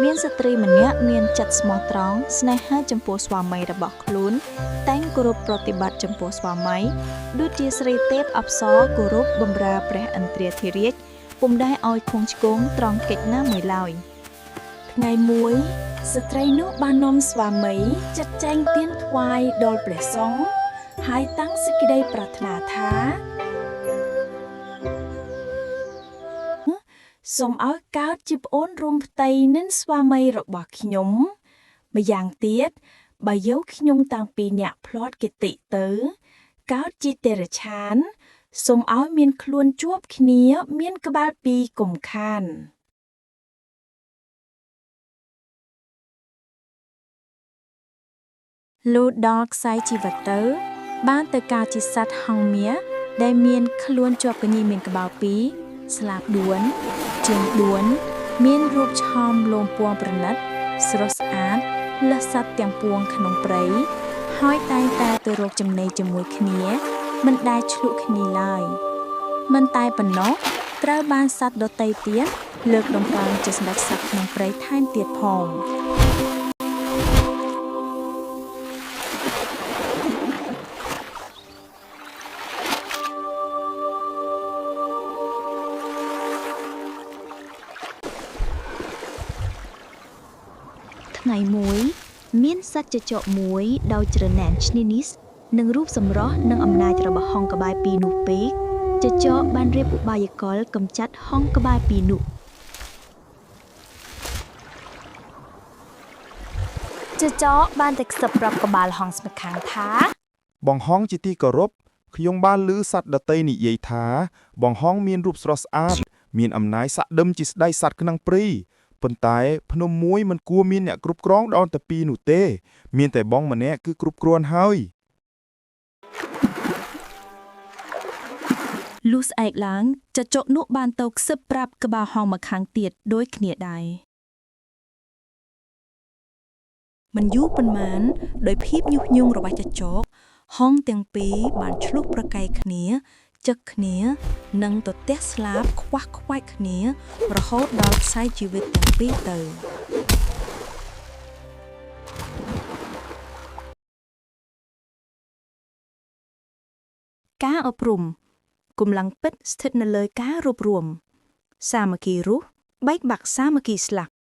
មានស្ត្រីម្នាក់មានចិត្តស្មោះត្រង់ស្នេហាចំពោះស្វាមីរបស់ខ្លួនតែងគោរពប្រតិបត្តិចំពោះស្វាមីដូចជាស្រីទេពអប្សរគោរពបម្រើព្រះឥន្ទ្រាធិរាជពុំដែលឲ្យខុងឆ្គងត្រង់កិច្ចណាមួយឡើយថ្ងៃមួយស្ត្រីនោះបាននាំស្វាមីចាត់ចែងទានថ្វាយដល់ព្រះសង្ឃហើយតាំងសេចក្តីប្រាថ្នាថាសូមឲ្យកើតជាប្អូនរួមផ្ទៃនឹងស្វាមីរបស់ខ្ញុំម្យ៉ាងទៀតបើយកខ្ញុំតាំងពីអ្នកផ្្លាត់កិតិទៅកើតជាទេរឆានសូមឲ្យមានខ្លួនជួបគ្នាមានក្បាលពីរកុំខានលូតដល់ខ្សែជីវិតទៅបានទៅកើតជាសត្វហង្មាដែលមានខ្លួនជាប់កញីមានក្បាលពីរស្លាប4ជើង4មានរូបឆោមលោមពណ៌ប្រណិតស្រស់ស្អាតលើសសត្វទាំងពួងក្នុងព្រៃហើយតែងតែទៅរកចំណីជាមួយគ្នាមិនដែលឆ្លក់គ្នាឡើយមិនតែប៉ុណ្ណោះត្រូវបានសត្វដទៃទៀតលើកដំកើងជាស្ដេចសត្វក្នុងព្រៃថែមទៀតផងថ្ងៃមួយមានសត្វចចកមួយដោយច្រណែនឈ្នានីសនឹងរូបសម្រស់និងអំណាចរបស់ហង្សក្បាលពីរនោះពេកចចកបានរៀបឧបាយកលកំចាត់ហង្សក្បាលពីរនោះចចកបានតែខ្សឹបប្រាប់ក្បាលហង្សម្ខាងថាបងហង្សជាទីគោរពខ្ញុំបានឮសត្វដតីនិយាយថាបងហង្សមានរូបស្រស់ស្អាតមានអំណាចសាក់ដិមជាស្ដេចសត្វក្នុងព្រៃប៉ុន្តែភ្នំមួយមិនគួរមានអ្នកគ្រប់គ្រងដល់តែពីរនោះទេមានតែបងម្នាក់គឺគ្រប់គ្រាន់ហើយលុះស្អែកឡើងចចកនោះបានទៅខ្សឹបប្រាប់ក្បាលហង្សម្ខាងទៀតដូចគ្នាដែរមិនយូរប៉ុន្មានដោយភាពញុះញង់របស់ចចកហង្សទាំងពីរបានឆ្លុះប្រកែកគ្នាចឹកគ្នានិងទទះស្លាបខ្វះខ្វាច់គ្នារហូតដល់ខ្សែជីវិតទាំងពីរទៅការអប់រំកម្លាំងពិតស្ថិតនៅលើការរួបរวมសាមគ្គីរស់បែកបាក់សាមគ្គីស្លាប់